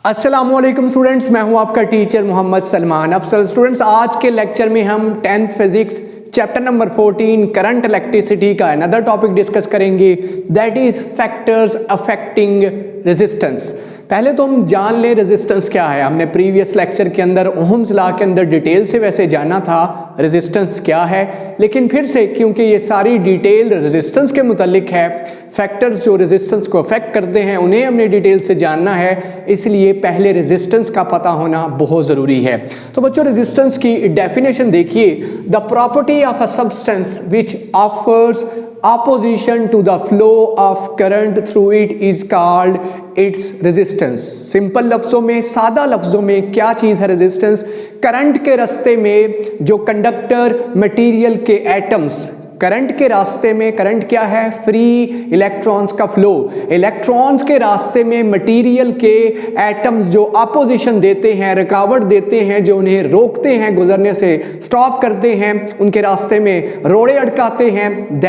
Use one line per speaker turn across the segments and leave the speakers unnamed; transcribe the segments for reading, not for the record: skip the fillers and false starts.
अस्सलामुअलैकुम स्टूडेंट्स, मैं हूं आपका टीचर मोहम्मद सलमान अफसल। स्टूडेंट्स, आज के लेक्चर में हम 10th physics chapter number 14 current electricity का अनदर टॉपिक डिस्कस करेंगे, that is factors affecting resistance. पहले तो हम जान लें रेजिस्टेंस क्या है। हमने प्रीवियस लेक्चर के अंदर ओहम्स लॉ के अंदर डिटेल से वैसे जाना था रेजिस्टेंस क्या है, लेकिन फिर से क्योंकि ये सारी डिटेल रेजिस्टेंस के मुतालिक है, फैक्टर्स जो रेजिस्टेंस को अफेक्ट करते हैं उन्हें हमने डिटेल से जानना है, इसलिए पहले रेजिस्टेंस का पता होना बहुत ज़रूरी है। तो बच्चों, रेजिस्टेंस की डेफिनेशन देखिए, the property of a substance which offers opposition to the flow of current through it is called its resistance। Simple लफ्जों में, सादा लफ्जों में क्या चीज है रेजिस्टेंस? करंट के रास्ते में जो कंडक्टर मटेरियल के एटम्स, करंट के रास्ते में, करंट क्या है? फ्री इलेक्ट्रॉन्स का फ्लो। इलेक्ट्रॉन्स के रास्ते में मटेरियल के एटम्स जो अपोजिशन देते हैं, रुकावट देते हैं, जो उन्हें रोकते हैं गुजरने से, स्टॉप करते हैं, उनके रास्ते में रोड़े अटकाते हैं,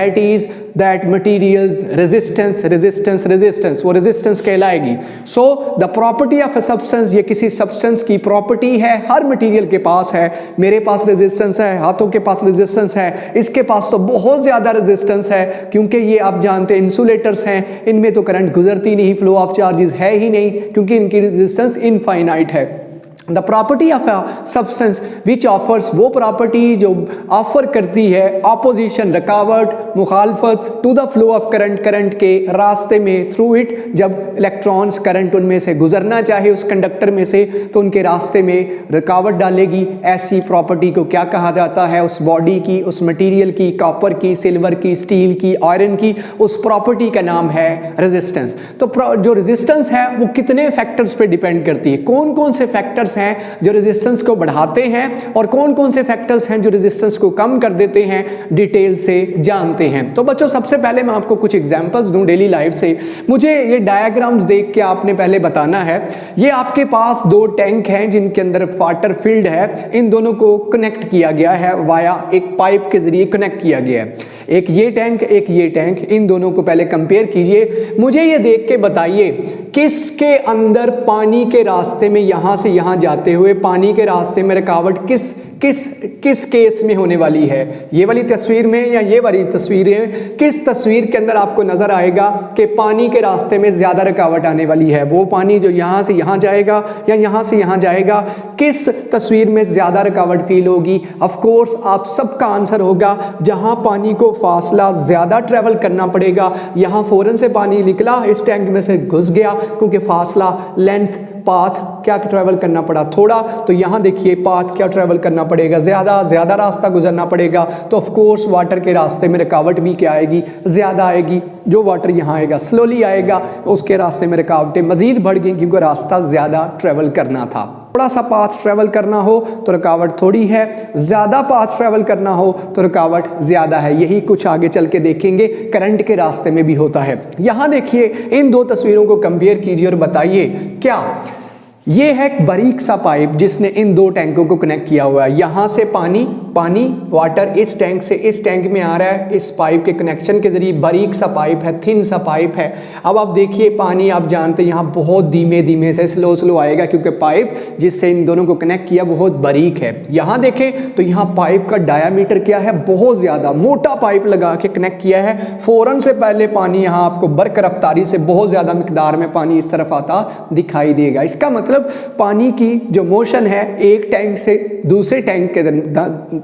that materials resistance resistance resistance, वो रेजिस्टेंस कहलाएगी। So the property of a substance, ये किसी सब्सटेंस की प्रॉपर्टी है, हर मटेरियल के पास है। मेरे पास रेजिस्टेंस है, हाथों के पास रेजिस्टेंस है, इसके पास तो बहुत ज्यादा रेजिस्टेंस है, क्योंकि ये आप जानते हैं इंसुलेटर्स हैं, इनमें तो करंट गुजरती नहीं, फ्लो ऑफ चार्जेस है ही नहीं, क्योंकि इनकी रेजिस्टेंस इनफाइनाइट है। The property of a substance which offers, वो प्रॉपर्टी जो ऑफर करती है ऑपोजिशन, रुकावट, मुखालफत to the flow of current, current के रास्ते में, थ्रू इट, जब इलेक्ट्रॉन्स करंट उनमें से गुजरना चाहे उस कंडक्टर में से, तो उनके रास्ते में रुकावट डालेगी। ऐसी प्रॉपर्टी को क्या कहा जाता है? उस बॉडी की, उस मटेरियल की, कॉपर की, सिल्वर की, स्टील की, आयरन की, उस प्रॉपर्टी का नाम है रेजिस्टेंस। तो जो रेजिस्टेंस है वो कितने फैक्टर्स पे डिपेंड करती है? कौन कौन से फैक्टर्स हैं जो रेजिस्टेंस को बढ़ाते हैं और कौन कौन से फैक्टर्स हैं जो रेजिस्टेंस को कम कर देते हैं, डिटेल से जानते हैं। तो बच्चों, सबसे पहले मैं आपको कुछ एग्जांपल्स दूं डेली लाइफ से। मुझे ये डायग्राम्स देख के आपने पहले बताना है, ये आपके पास दो टैंक हैं जिनके अंदर वाटर फिल्ड है, इन दोनों को कनेक्ट किया गया है वाया एक पाइप के जरिए कनेक्ट किया गया है। एक ये टैंक, एक ये टैंक, इन दोनों को पहले कंपेयर कीजिए। मुझे ये देख के बताइए किसके अंदर पानी के रास्ते में, यहां से यहां जाते हुए पानी के रास्ते में रुकावट किस केस में होने वाली है? ये वाली तस्वीर में या ये वाली तस्वीर है? किस तस्वीर के अंदर आपको नजर आएगा कि पानी के रास्ते में ज्यादा रुकावट आने वाली है? वो पानी जो यहां से यहां जाएगा या यहां से यहां जाएगा? किस तस्वीर में ज्यादा रुकावट फील होगी? ऑफ कोर्स आप सबका आंसर होगा जहां पानी को फासला ज्यादा ट्रेवल करना पड़ेगा। यहां फौरन से पानी निकला, इस टैंक में से घुस गया, क्योंकि फासला, लेंथ, पाथ क्या ट्रैवल करना पड़ा? थोड़ा। तो यहां देखिए पाथ क्या ट्रैवल करना पड़ेगा? ज्यादा रास्ता गुजरना पड़ेगा। तो ऑफ कोर्स वाटर के रास्ते में रुकावट भी क्या आएगी? ज्यादा आएगी। जो वाटर यहां आएगा स्लोली आएगा, उसके रास्ते में रुकावटें मजीद बढ़ गई, क्योंकि रास्ता ज्यादा ट्रैवल करना था। थोड़ा सा पाथ ट्रैवल करना हो तो रुकावट थोड़ी है, ज्यादा पाथ ट्रैवल करना हो तो रुकावट ज्यादा है। यही कुछ आगे चल के देखेंगे करंट के रास्ते में भी होता है। यहां देखिए, इन दो तस्वीरों को कंपेयर कीजिए और बताइए क्या ये है एक बारीक सा पाइप जिसने इन दो टैंकों को कनेक्ट किया हुआ है। यहां से पानी वाटर इस टैंक से इस टैंक में आ रहा है, इस पाइप के कनेक्शन के जरिए। बारीक सा पाइप है, थिन सा पाइप है। अब आप देखिए पानी, आप जानते हैं यहाँ बहुत धीमे धीमे से स्लो आएगा, क्योंकि पाइप जिससे इन दोनों को कनेक्ट किया बहुत बारीक है। यहाँ देखें तो यहाँ पाइप का डायामीटर क्या है? बहुत ज्यादा मोटा पाइप लगा के कनेक्ट किया है। फौरन से पहले पानी यहाँ आपको बर्क रफ्तारी से बहुत ज्यादा मिकदार में पानी इस तरफ आता दिखाई देगा। इसका मतलब पानी की जो मोशन है एक टैंक से दूसरे टैंक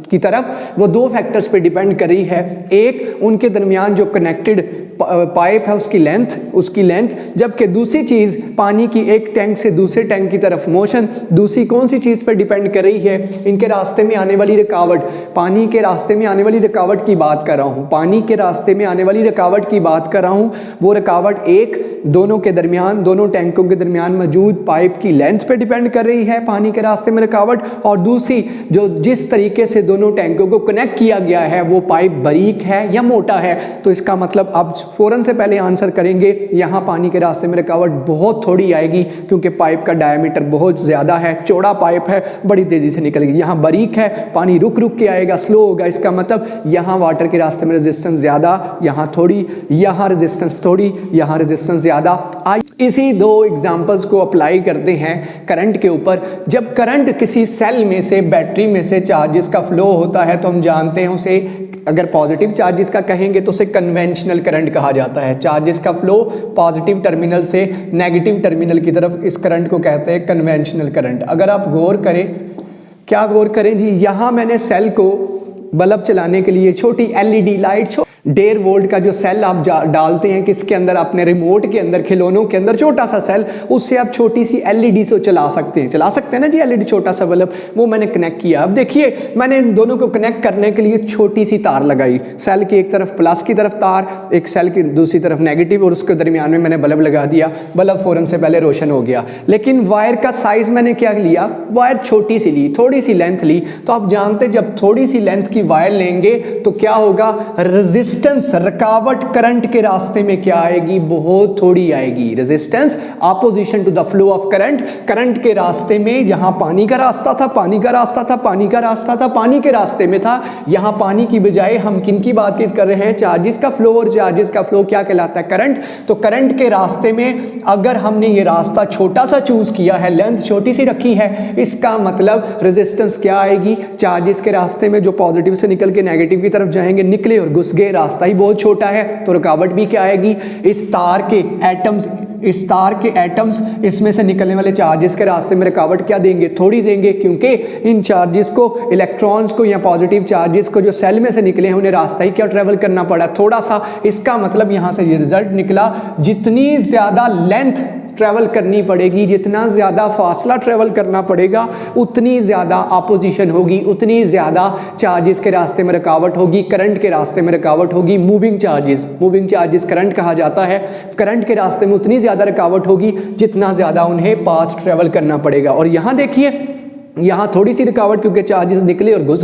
की तरफ, वो दो फैक्टर्स पे डिपेंड कर रही है। एक, उनके दरमियान जो कनेक्टेड पाइप है उसकी लेंथ, जबकि दूसरी चीज पानी की एक टैंक से दूसरे टैंक की तरफ मोशन, दूसरी कौन सी चीज पर डिपेंड कर रही है? इनके रास्ते में आने वाली रुकावट। पानी के रास्ते में आने वाली रुकावट की बात कर रहा हूं, पानी के रास्ते में आने वाली रुकावट की बात कर रहा हूं। वो रुकावट एक, दोनों के दरमियान, दोनों टैंकों के दरमियान मौजूद पाइप की लेंथ पे डिपेंड कर रही है पानी के रास्ते में रुकावट, और दूसरी जो जिस तरीके से दोनों टैंकों को कनेक्ट किया गया है वो पाइप बारीक है या मोटा है, तो इसका मतलब आप फौरन से पहले आंसर करेंगे यहाँ पानी के रास्ते में रुकावट बहुत थोड़ी आएगी, क्योंकि पाइप का डायमीटर बहुत ज़्यादा है, चौड़ा पाइप है, बड़ी तेज़ी से निकलेगी। यहाँ बारीक है, पानी रुक रुक के आएगा, स्लो होगा, इसका मतलब यहाँ वाटर के रास्ते में रेजिस्टेंस ज़्यादा, यहाँ थोड़ी, यहाँ रेजिस्टेंस थोड़ी, यहाँ रेजिस्टेंस ज़्यादा। इसी दो एग्जाम्पल्स को अप्लाई करते हैं करंट के ऊपर। जब करंट किसी सेल में से, बैटरी में से चार्जेस का फ्लो होता है तो हम जानते हैं उसे, अगर पॉजिटिव चार्जेस का कहेंगे तो उसे कन्वेंशनल करंट कहा जाता है। चार्जेस का फ्लो पॉजिटिव टर्मिनल से नेगेटिव टर्मिनल की तरफ, इस करंट को कहते हैं कन्वेंशनल करंट। अगर आप गौर करें, क्या गौर करें जी, यहाँ मैंने सेल को बल्ब चलाने के लिए छोटी एलईडी लाइट, 1.5 वोल्ट का जो सेल आप डालते हैं किसके अंदर, अपने रिमोट के अंदर, खिलौनों के अंदर, छोटा सा सेल, उससे आप छोटी सी एलईडी से चला सकते हैं ना जी, एलईडी छोटा सा बल्ब, वो मैंने कनेक्ट किया। अब देखिए मैंने इन दोनों को कनेक्ट करने के लिए छोटी सी तार लगाई, सेल की एक तरफ प्लस की तरफ तार, एक सेल की दूसरी तरफ नेगेटिव, और उसके दरमियान में मैंने बल्ब लगा दिया, बल्ब फौरन से पहले रोशन हो गया। लेकिन वायर का साइज मैंने क्या लिया, वायर छोटी सी ली, थोड़ी सी लेंथ ली। तो आप जानते जब थोड़ी सी लेंथ की वायर लेंगे तो क्या होगा, रेजिस्टेंस, रुकावट करंट के रास्ते में क्या आएगी, बहुत थोड़ी आएगी। Resistance opposition to the flow of current, current के रास्ते में जहां पानी का रास्ता था, पानी का रास्ता था, पानी का रास्ता था, पानी के रास्ते में था, यहां पानी की बजाय हम किन की बात कर रहे हैं, चार्जेस का फ्लो। और चार्जेस का फ्लो क्या कहलाता है, करंट। तो करंट के रास्ते में अगर हमने ये रास्ता छोटा सा चूज किया है, लेंथ छोटी सी रखी है, इसका मतलब रेजिस्टेंस क्या आएगी, चार्जेस के रास्ते में जो पॉजिटिव से निकल के नेगेटिव की तरफ जाएंगे, निकले और घुस गए, रास्ता ही बहुत छोटा है, तो रुकावट भी क्या आएगी, इस तार के एटम्स, इसमें से निकलने वाले चार्जेस के रास्ते में रुकावट क्या देंगे, थोड़ी देंगे, क्योंकि इन चार्जेस को, इलेक्ट्रॉन्स को या पॉजिटिव चार्जेस को जो सेल में से निकले हैं उन्हें रास्ता ही क्या ट्रेवल करना पड़ा, थोड़ा सा। इसका मतलब यहां से ये रिजल्ट निकला, जितनी ज्यादा लेंथ ट्रैवल करनी पड़ेगी, जितना ज़्यादा फासला ट्रैवल करना पड़ेगा, उतनी ज़्यादा अपोजिशन होगी, उतनी ज़्यादा चार्जेस के रास्ते में रुकावट होगी, करंट के रास्ते में रुकावट होगी। मूविंग चार्जेस करंट कहा जाता है। करंट के रास्ते में उतनी ज़्यादा रुकावट होगी जितना ज़्यादा उन्हें पाथ ट्रैवल करना पड़ेगा। और यहाँ देखिए, यहाँ थोड़ी सी रुकावट, क्योंकि चार्जेस निकले और घुस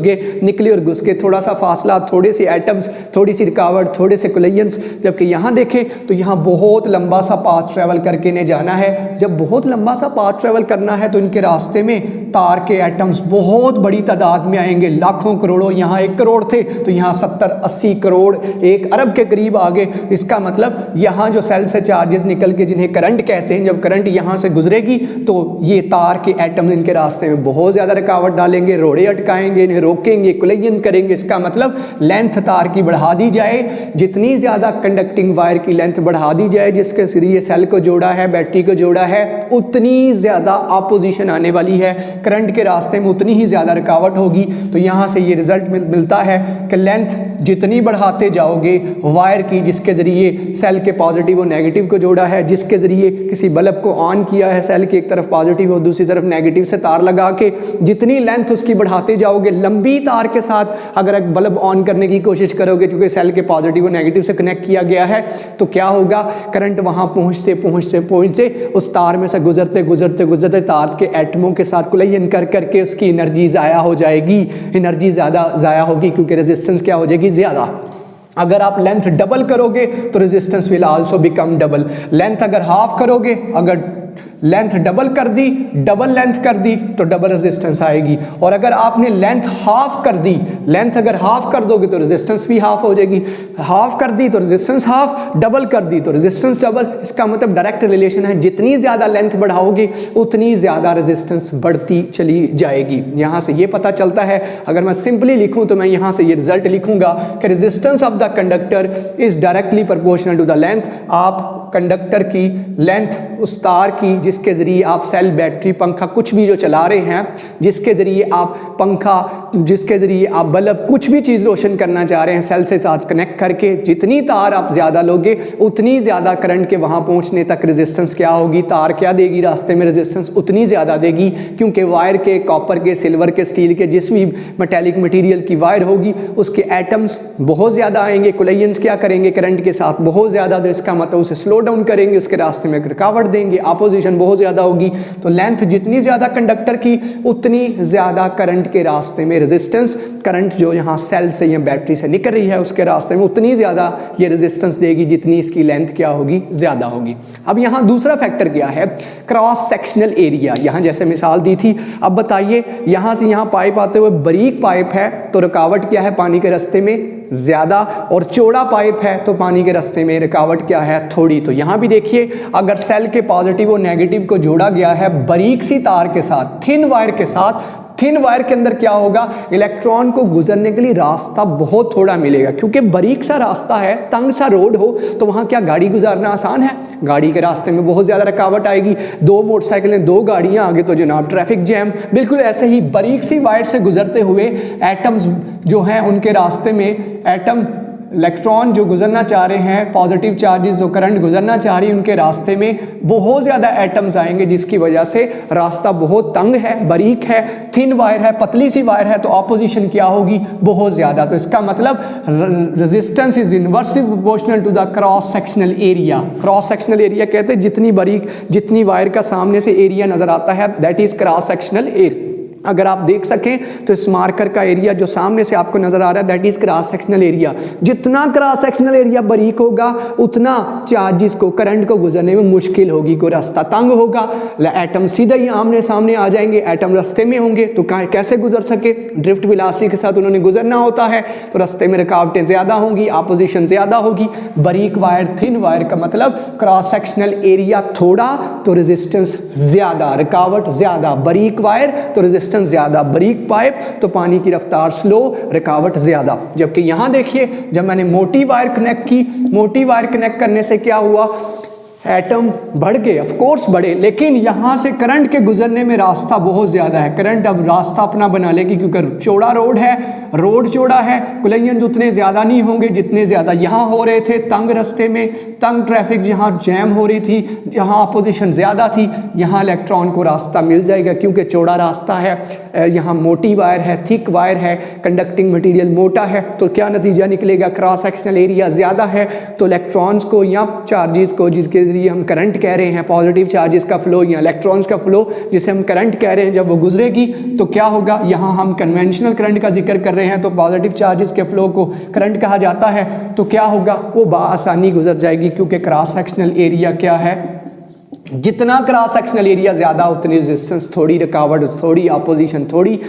गए, थोड़ा सा फासला, थोड़े से एटम्स, थोड़ी सी रुकावट, थोड़े से कोलिजन्स। जबकि यहाँ देखें तो यहाँ बहुत लंबा सा पाथ ट्रैवल करके इन्हें जाना है। जब बहुत लंबा सा पाथ ट्रैवल करना है तो इनके रास्ते में तार के एटम्स बहुत बड़ी तादाद में आएंगे, लाखों करोड़ों। यहाँ 1 करोड़ थे तो यहाँ 70-80 करोड़, 1 अरब के करीब आ गए। इसका मतलब यहाँ जो सेल से चार्जेस निकल के, जिन्हें करंट कहते हैं, जब करंट यहाँ से गुजरेगी तो ये तार के एटम इनके रास्ते में बहुत ज़्यादा रुकावट डालेंगे, रोड़े अटकाएंगे, इन्हें रोकेंगे, कोलिजन करेंगे। इसका मतलब लेंथ तार की बढ़ा दी जाए, जितनी ज़्यादा कंडक्टिंग वायर की लेंथ बढ़ा दी जाए, जिसके जरिए सेल को जोड़ा है, बैटरी को जोड़ा है, उतनी ज़्यादा अपोजिशन आने वाली है, करंट के रास्ते में उतनी ही ज़्यादा रुकावट होगी। तो यहाँ से ये रिजल्ट मिलता है कि लेंथ जितनी बढ़ाते जाओगे वायर की, जिसके ज़रिए सेल के पॉजिटिव और नेगेटिव को जोड़ा है, जिसके ज़रिए किसी बल्ब को ऑन किया है, सेल की एक तरफ पॉजिटिव और दूसरी तरफ नेगेटिव से तार लगा के, जितनी लेंथ उसकी बढ़ाते जाओगे, लंबी तार के साथ अगर एक बल्ब ऑन करने की कोशिश करोगे, क्योंकि सेल के पॉजिटिव और नेगेटिव से कनेक्ट किया गया है, तो क्या होगा, करंट वहाँ पहुँचते उस तार में से गुजरते तार के एटमों के साथ कोलिजन कर करके उसकी एनर्जी ज़ाया हो जाएगी, एनर्जी ज़्यादा ज़ाया होगी, क्योंकि रेजिस्टेंस क्या हो जाएगी, ज़्यादा। अगर आप लेंथ डबल करोगे तो resistance will also become double. Length अगर हाफ करोगे, अगर लेंथ डबल लेंथ कर दी तो डबल रेजिस्टेंस आएगी। और अगर आपने लेंथ हाफ कर दी, लेंथ अगर हाफ कर दोगे तो रेजिस्टेंस भी हाफ हो जाएगी, हाफ कर दी तो रेजिस्टेंस हाफ, डबल कर दी तो रेजिस्टेंस डबल। इसका मतलब डायरेक्ट रिलेशन है, जितनी ज़्यादा लेंथ बढ़ाओगे उतनी ज़्यादा रेजिस्टेंस बढ़ती चली जाएगी। यहाँ से ये पता चलता है, अगर मैं सिंपली लिखूँ तो मैं यहाँ से ये रिजल्ट लिखूँगा कि resistance of the conductor is directly proportional to the length. आप कंडक्टर की लेंथ, उस तार की जिसके ज़रिए आप सेल, बैटरी, पंखा, कुछ भी जो चला रहे हैं, जिसके ज़रिए आप पंखा, जिसके ज़रिए आप बल्ब कुछ भी चीज़ रोशन करना चाह रहे हैं सेल से साथ कनेक्ट करके, जितनी तार आप ज़्यादा लोगे उतनी ज़्यादा करंट के वहाँ पहुँचने तक रेजिस्टेंस क्या होगी, तार क्या देगी रास्ते में, रेजिस्टेंस उतनी ज़्यादा देगी, क्योंकि वायर के, कॉपर के, सिल्वर के, स्टील के, जिस भी मेटेलिक मटेरियल की वायर होगी उसके एटम्स बहुत ज़्यादा आएंगे, कोलिजन्स क्या करेंगे करंट के साथ बहुत ज़्यादा, तो इसका मतलब उसे स्लो डाउन करेंगे, उसके रास्ते में रुकावट देंगे, अपोजिशन बहुत ज़्यादा होगी। तो लेंथ जितनी ज़्यादा कंडक्टर की उतनी ज़्यादा करंट के रास्ते में रेजिस्टेंस, करंट जो यहाँ सेल से या बैटरी से निकल रही है उसके रास्ते में उतनी ज़्यादा ये रेजिस्टेंस देगी जितनी इसकी लेंथ क्या होगी, ज़्यादा होगी। अब यहाँ दूसरा फैक्टर क्या है, क्रॉस सेक्शनल एरिया। यहाँ जैसे मिसाल दी थी, अब बताइए यहाँ से यहाँ पाइप आते हुए बारीक पाइप है तो रुकावट क्या है पानी के रास्ते में, ज़्यादा, और चौड़ा पाइप है तो पानी के रास्ते में रुकावट क्या है, थोड़ी। तो यहाँ भी देखिए अगर सेल के पॉजिटिव और नेगेटिव को जोड़ा गया है बारीक सी तार के साथ, थिन वायर के साथ, थिन वायर के अंदर क्या होगा, इलेक्ट्रॉन को गुजरने के लिए रास्ता बहुत थोड़ा मिलेगा, क्योंकि बारीक सा रास्ता है, तंग सा रोड हो तो वहाँ क्या गाड़ी गुजारना आसान है, गाड़ी के रास्ते में बहुत ज़्यादा रुकावट आएगी, 2 मोटरसाइकिलें 2 गाड़ियाँ आगे तो जनाब ट्रैफिक जैम। बिल्कुल ऐसे ही बारीक सी वायर से गुजरते हुए एटम्स जो हैं उनके रास्ते में एटम, इलेक्ट्रॉन जो गुजरना चाह रहे हैं, पॉजिटिव चार्जेस जो करंट गुजरना चाह रही है उनके रास्ते में बहुत ज़्यादा एटम्स आएंगे, जिसकी वजह से रास्ता बहुत तंग है, बारीक है, थिन वायर है, पतली सी वायर है, तो ऑपोजिशन क्या होगी, बहुत ज़्यादा। तो इसका मतलब resistance is inversely proportional to the cross sectional area. Cross sectional area कहते हैं जितनी बारीक, जितनी वायर का सामने से एरिया नज़र आता है that is cross sectional area. अगर आप देख सकें तो इस मार्कर का एरिया जो सामने से आपको नजर आ रहा है that is cross sectional area. जितना क्रॉस सेक्शनल एरिया बारीक होगा उतना चार्जेस को, करंट को गुजरने में मुश्किल होगी, कोई रास्ता तंग होगा, एटम सीधा ही आमने सामने आ जाएंगे, एटम रास्ते में होंगे तो कैसे गुजर सके, ड्रिफ्ट वेलोसिटी के साथ उन्होंने गुजरना होता है तो रास्ते में रुकावटें ज़्यादा होंगी, अपोजिशन ज़्यादा होगी। बारीक वायर, थिन वायर का मतलब क्रॉस सेक्शनल एरिया थोड़ा तो रेजिस्टेंस ज़्यादा, रुकावट ज़्यादा, बारीक वायर तो रेजिस्टेंस ज्यादा, बारीक पाइप तो पानी की रफ्तार स्लो, रुकावट ज्यादा। जबकि यहां देखिए जब मैंने मोटी वायर कनेक्ट की, मोटी वायर कनेक्ट करने से क्या हुआ, एटम बढ़ गए, ऑफ कोर्स बढ़े, लेकिन यहाँ से करंट के गुजरने में रास्ता बहुत ज़्यादा है, करंट अब रास्ता अपना बना लेगी क्योंकि चौड़ा रोड है, रोड चौड़ा है, कोलिजन उतने ज़्यादा नहीं होंगे जितने ज़्यादा यहाँ हो रहे थे, तंग रास्ते में, तंग ट्रैफिक जहाँ जैम हो रही थी, जहाँ अपोजिशन ज़्यादा थी, यहाँ इलेक्ट्रॉन को रास्ता मिल जाएगा क्योंकि चौड़ा रास्ता है, यहाँ मोटी वायर है, थिक वायर है, कंडक्टिंग मटीरियल मोटा है, तो क्या नतीजा निकलेगा, क्रॉस सेक्शनल एरिया ज़्यादा है तो इलेक्ट्रॉन्स को या चार्जेस को, जिसके जरिए हम करंट कह रहे हैं, पॉजिटिव चार्जेस का फ्लो या इलेक्ट्रॉन्स का फ्लो जिसे हम करंट कह रहे हैं, जब वो गुजरेगी तो क्या होगा, यहाँ हम कन्वेंशनल करंट का जिक्र कर रहे हैं तो पॉजिटिव चार्जेस के फ्लो को करंट कहा जाता है, तो क्या होगा, वो बआसानी गुजर जाएगी क्योंकि क्रॉस सेक्शनल एरिया क्या है, जितना क्रॉस सेक्शनल एरिया ज़्यादा उतनी रेजिस्टेंस थोड़ी, रुकावट थोड़ी, अपोजिशन थोड़ी,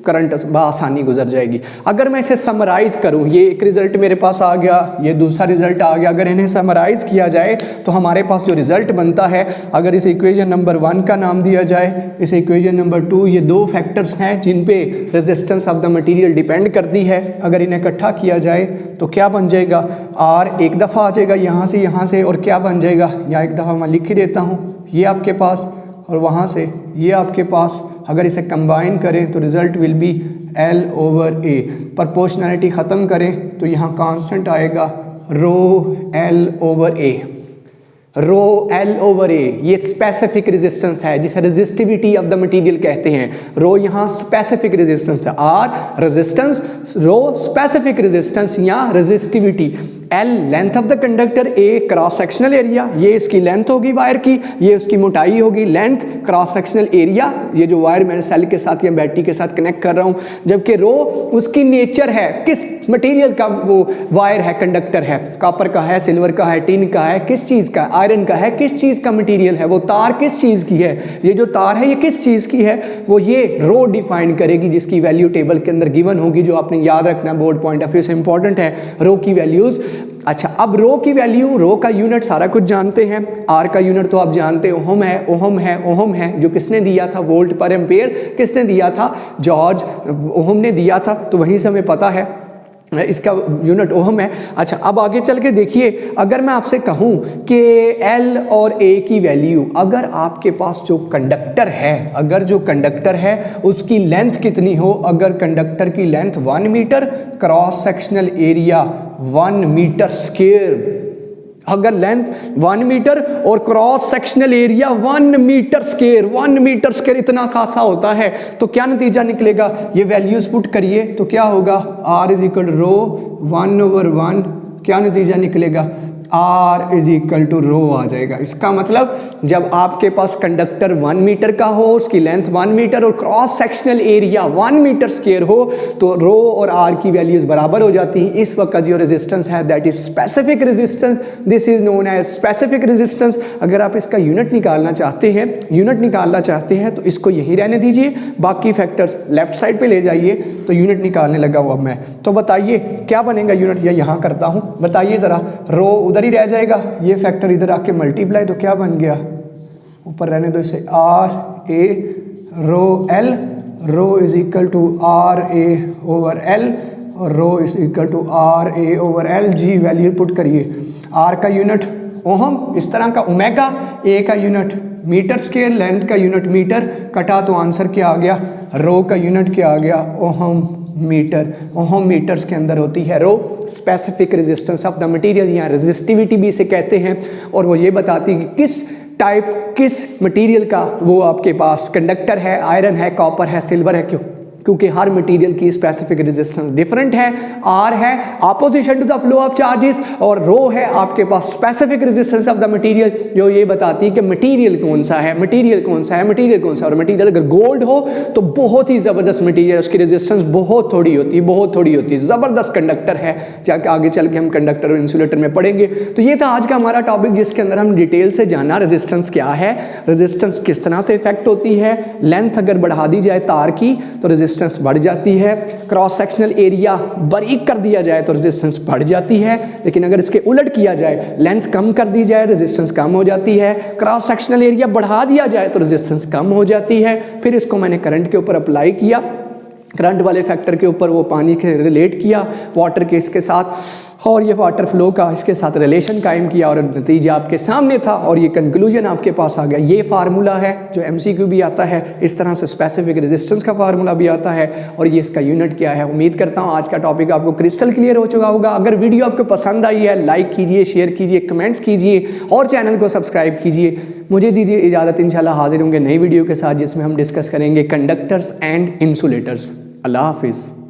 करंट बआसानी गुजर जाएगी। अगर मैं इसे समराइज़ करूं, ये एक रिज़ल्ट मेरे पास आ गया, ये दूसरा रिज़ल्ट आ गया, अगर इन्हें समराइज़ किया जाए तो हमारे पास जो रिज़ल्ट बनता है, अगर इस इक्वेशन नंबर 1 का नाम दिया जाए, इस इक्वेशन नंबर 2, ये 2 फैक्टर्स हैं जिन पे resistance of the material depend करती है, अगर इन्हें इकट्ठा किया जाए तो क्या बन जाएगा, R एक दफ़ा आ जाएगा यहाँ से, और क्या बन जाएगा, या एक दफ़ा मैं लिख ही देता हूँ, ये आपके पास और वहाँ से ये आपके पास, अगर इसे कंबाइन करें तो result will be L/A। Proportionality ख़त्म करें तो यहाँ कांस्टेंट आएगा ρL/A। ρL/A ये स्पेसिफिक रेजिस्टेंस है जिसे रेजिस्टिविटी ऑफ द मटेरियल कहते हैं। रो यहाँ स्पेसिफिक रेजिस्टेंस है, R रेजिस्टेंस, रो स्पेसिफिक रेजिस्टेंस या resistivity, L length of the conductor, A cross sectional area, ये इसकी लेंथ होगी वायर की, ये उसकी मोटाई होगी, लेंथ क्रॉस सेक्शनल एरिया, ये जो वायर मैंने सेल के साथ या बैटरी के साथ कनेक्ट कर रहा हूँ, जबकि रो उसकी नेचर है, किस मटेरियल का वो वायर है, कंडक्टर है, कॉपर का है, सिल्वर का है, टिन का है, किस चीज़ का, आयरन का है, किस चीज़ का मटेरियल है, वो तार किस चीज़ की है, ये जो तार है ये किस चीज़ की है, वो ये रो डिफाइन करेगी जिसकी वैल्यू टेबल के अंदर गिवन होगी, जो आपने याद रखना बोर्ड पॉइंट ऑफ व्यू से इंपॉर्टेंट है, रो की वैल्यूज़। अच्छा, अब रो की वैल्यू, रो का यूनिट सारा कुछ जानते हैं, आर का यूनिट तो आप जानते हो, ओहम है, ओहम है, ओहम है, जो किसने दिया था, वोल्ट पर एम्पेयर किसने दिया था, जॉर्ज ओहम ने दिया था, तो वहीं से हमें पता है इसका यूनिट ओहम है। अच्छा, अब आगे चल के देखिए, अगर मैं आपसे कहूँ कि L और A की वैल्यू, अगर आपके पास जो कंडक्टर है, अगर जो कंडक्टर है उसकी लेंथ कितनी हो, अगर कंडक्टर की length 1 metre, cross sectional area 1 metre square, अगर लेंथ 1 मीटर और cross sectional area 1 metre square, 1 metre square इतना खासा होता है, तो क्या नतीजा निकलेगा, ये वैल्यूज पुट करिए तो क्या होगा, R इज इक्वल रो 1/1, क्या नतीजा निकलेगा, R इज इक्वल टू रो आ जाएगा। इसका मतलब जब आपके पास कंडक्टर 1 मीटर का हो, उसकी लेंथ 1 मीटर और cross sectional area 1 metre square हो, तो रो और R की वैल्यूज बराबर हो जाती हैं। इस वक्त जो रेजिस्टेंस है that is specific resistance, this is known as specific resistance. अगर आप इसका यूनिट निकालना चाहते हैं तो इसको यहीं रहने दीजिए, बाकी फैक्टर्स लेफ्ट साइड पे ले जाइए। तो यूनिट निकालने लगा हूँ अब मैं, तो बताइए क्या बनेगा यूनिट, या यहाँ करता हूँ, बताइए ज़रा, रो उधर ही रह जाएगा, ये फैक्टर इधर आके मल्टीप्लाई, तो क्या बन गया, ऊपर रहने दो इसे, R A rho L, rho is equal to R A over L, और rho is equal to R A over L। जी वैल्यू पुट करिए, R का यूनिट ओहम, इस तरह का ओमेगा, A का यूनिट मीटर स्क्वायर, लेंथ का unit metre, कटा तो आंसर क्या आ गया, रो का यूनिट क्या आ गया, ओहम मीटर। ओहम मीटर्स के अंदर होती है rho, specific resistance of the material, या रेजिस्टिविटी भी इसे कहते हैं, और वो ये बताती है कि किस मटेरियल का वो आपके पास कंडक्टर है, आयरन है, कॉपर है, सिल्वर है, क्योंकि हर मटेरियल की स्पेसिफिक रेजिस्टेंस डिफरेंट है। R है opposition to the flow of charges, और रो है आपके पास specific resistance of the material, जो ये बताती है कि मटेरियल कौन सा है, और मटेरियल अगर गोल्ड हो तो बहुत ही ज़बरदस्त मटेरियल, उसकी रेजिस्टेंस बहुत थोड़ी होती है, ज़बरदस्त कंडक्टर है, जाके आगे चल के हम कंडक्टर और इंसुलेटर में पढ़ेंगे। तो ये था आज का हमारा टॉपिक, जिसके अंदर हम डिटेल से जाना रेजिस्टेंस क्या है, रेजिस्टेंस किस तरह से इफेक्ट होती है, लेंथ अगर बढ़ा दी जाए तार की तो रेजिस्टेंस बढ़ जाती है, क्रॉस सेक्शनल एरिया बारीक कर दिया जाए तो रेजिस्टेंस बढ़ जाती है, लेकिन अगर इसके उलट किया जाए, लेंथ कम कर दी जाए, रेजिस्टेंस कम हो जाती है, क्रॉस सेक्शनल एरिया बढ़ा दिया जाए तो रेजिस्टेंस कम हो जाती है। फिर इसको मैंने करंट के ऊपर अप्लाई किया, करंट वाले फैक्टर के ऊपर वो पानी के रिलेट किया वाटर के इसके साथ, और ये वाटर फ्लो का इसके साथ रिलेशन कायम किया, और नतीजा आपके सामने था, और ये कंक्लूजन आपके पास आ गया। ये फार्मूला है जो MCQ भी आता है, इस तरह से स्पेसिफिक रेजिस्टेंस का फार्मूला भी आता है, और ये इसका यूनिट क्या है। उम्मीद करता हूँ आज का टॉपिक आपको क्रिस्टल क्लियर हो चुका होगा। अगर वीडियो आपको पसंद आई है, लाइक कीजिए, शेयर कीजिए, कमेंट्स कीजिए, और चैनल को सब्सक्राइब कीजिए। मुझे दीजिए इजाज़त, इंशाल्लाह हाजिर होंगे नई वीडियो के साथ, जिसमें हम डिस्कस करेंगे कंडक्टर्स एंड इंसुलेटर्स। अल्लाह हाफिज़।